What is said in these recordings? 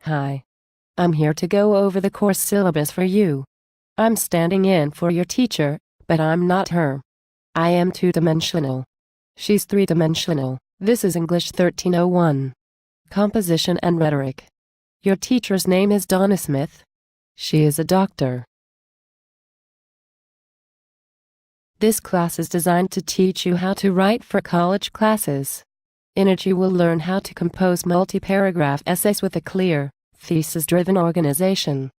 Hi. I'm here to go over the course syllabus for you. I'm standing in for your teacher, but I'm not her. I am two-dimensional. She's three-dimensional. This is English 1301. Composition and Rhetoric. Your teacher's name is Donna Smith. She is a doctor. This class is designed to teach you how to write for college classes. In it you will learn how to compose multi-paragraph essays with a clear, thesis-driven organization.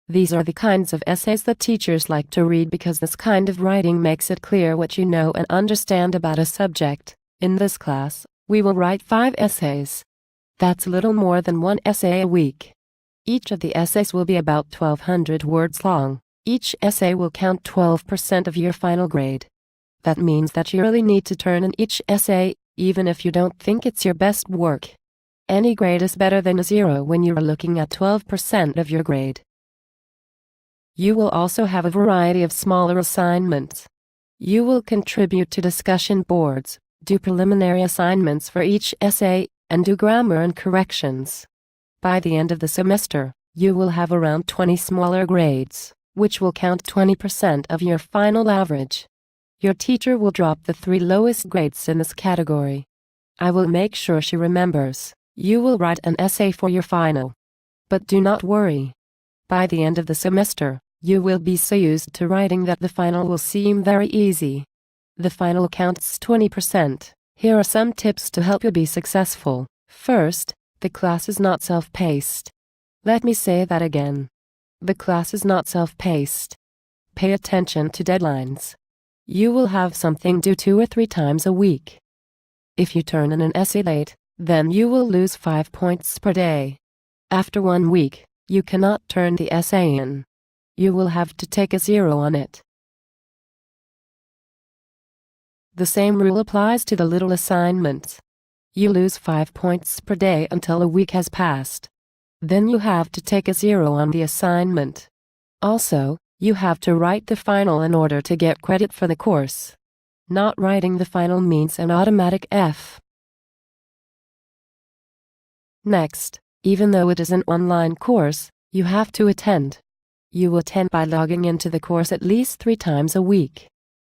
These are the kinds of essays that teachers like to read because this kind of writing makes it clear what you know and understand about a subject. In this class, we will write 5 essays. That's a little more than 1 essay a week. Each of the essays will be about 1,200 words long. Each essay will count 12% of your final grade. That means that you really need to turn in each essay, even if you don't think it's your best work. Any grade is better than a 0 when you are looking at 12% of your grade. You will also have a variety of smaller assignments. You will contribute to discussion boards, do preliminary assignments for each essay, and do grammar and corrections. By the end of the semester, you will have around 20 smaller grades, which will count 20% of your final average. Your teacher will drop the 3 lowest grades in this category. I will make sure she remembers. You will write an essay for your final. But do not worry. By the end of the semester, you will be so used to writing that the final will seem very easy. The final counts 20%. Here are some tips to help you be successful. First, the class is not self-paced. Let me say that again. The class is not self-paced. Pay attention to deadlines. You will have something due 2 or 3 times a week. If you turn in an essay late, then you will lose 5 points per day. After 1 week, you cannot turn the essay in. You will have to take a 0 on it. The same rule applies to the little assignments. You lose 5 points per day until a week has passed. Then you have to take a 0 on the assignment. Also, you have to write the final in order to get credit for the course. Not writing the final means an automatic F. Next, even though it is an online course, you have to attend. You attend by logging into the course at least 3 times a week.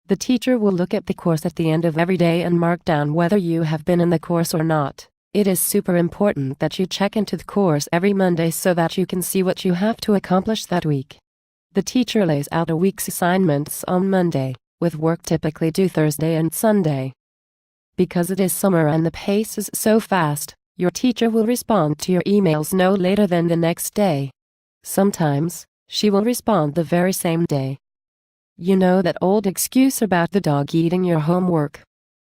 The teacher will look at the course at the end of every day and mark down whether you have been in the course or not. It is super important that you check into the course every Monday so that you can see what you have to accomplish that week. The teacher lays out a week's assignments on Monday, with work typically due Thursday and Sunday. Because it is summer and the pace is so fast, your teacher will respond to your emails no later than the next day. Sometimes, she will respond the very same day. You know that old excuse about the dog eating your homework.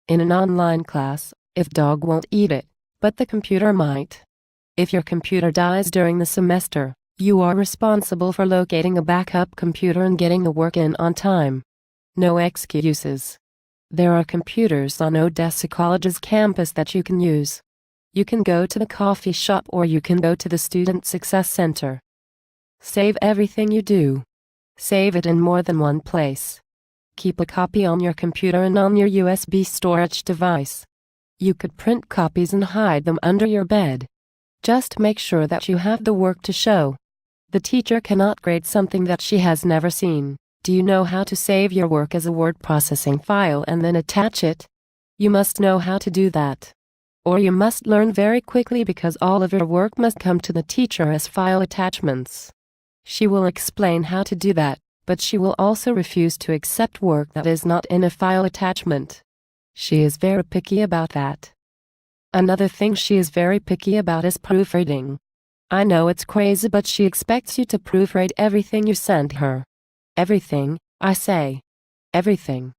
In an online class, if dog won't eat it, but the computer might. If your computer dies during the semester, you are responsible for locating a backup computer and getting the work in on time. No excuses. There are computers on Odessa College's campus that you can use. You can go to the coffee shop or you can go to the Student Success Center. Save everything you do. Save it in more than one place. Keep a copy on your computer and on your USB storage device. You could print copies and hide them under your bed. Just make sure that you have the work to show. The teacher cannot grade something that she has never seen. Do you know how to save your work as a word processing file and then attach it? You must know how to do that. Or you must learn very quickly because all of your work must come to the teacher as file attachments. She will explain how to do that, but she will also refuse to accept work that is not in a file attachment. She is very picky about that. Another thing she is very picky about is proofreading. I know it's crazy, but she expects you to proofread everything you send her. Everything, I say. Everything.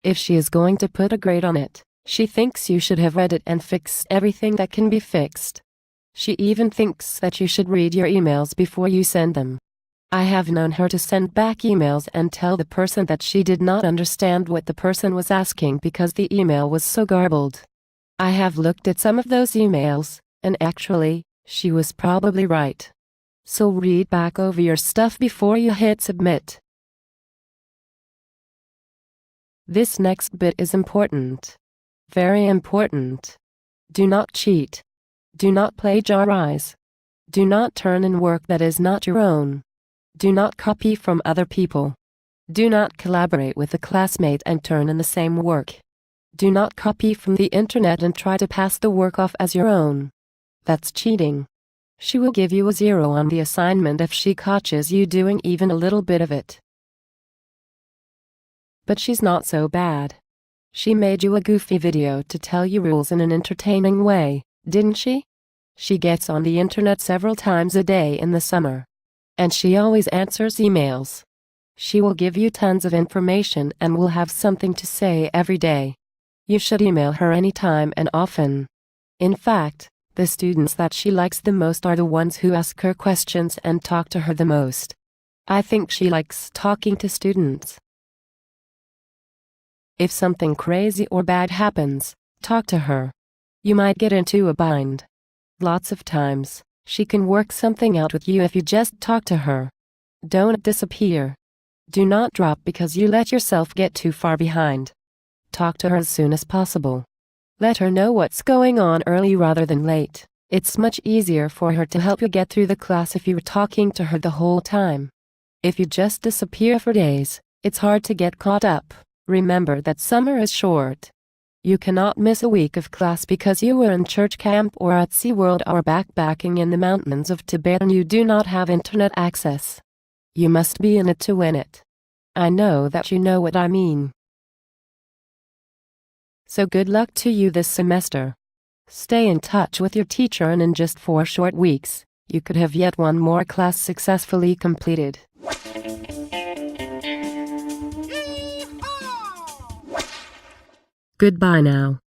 If she is going to put a grade on it, she thinks you should have read it and fixed everything that can be fixed. She even thinks that you should read your emails before you send them. I have known her to send back emails and tell the person that she did not understand what the person was asking because the email was so garbled. I have looked at some of those emails, and actually, she was probably right. So read back over your stuff before you hit submit. This next bit is important. Very important. Do not cheat. Do not plagiarize. Do not turn in work that is not your own. Do not copy from other people. Do not collaborate with a classmate and turn in the same work. Do not copy from the internet and try to pass the work off as your own. That's cheating. She will give you a 0 on the assignment if she catches you doing even a little bit of it. But she's not so bad. She made you a goofy video to tell you rules in an entertaining way, didn't she? She gets on the internet several times a day in the summer. And she always answers emails. She will give you tons of information and will have something to say every day. You should email her anytime and often. In fact, the students that she likes the most are the ones who ask her questions and talk to her the most. I think she likes talking to students. If something crazy or bad happens, talk to her. You might get into a bind. Lots of times, she can work something out with you if you just talk to her. Don't disappear. Do not drop because you let yourself get too far behind. Talk to her as soon as possible. Let her know what's going on early rather than late. It's much easier for her to help you get through the class if you're talking to her the whole time. If you just disappear for days, it's hard to get caught up. Remember that summer is short. You cannot miss a week of class because you were in church camp or at SeaWorld or backpacking in the mountains of Tibet and you do not have internet access. You must be in it to win it. I know that you know what I mean. So good luck to you this semester. Stay in touch with your teacher and in just 4 short weeks, you could have yet one more class successfully completed. Goodbye now.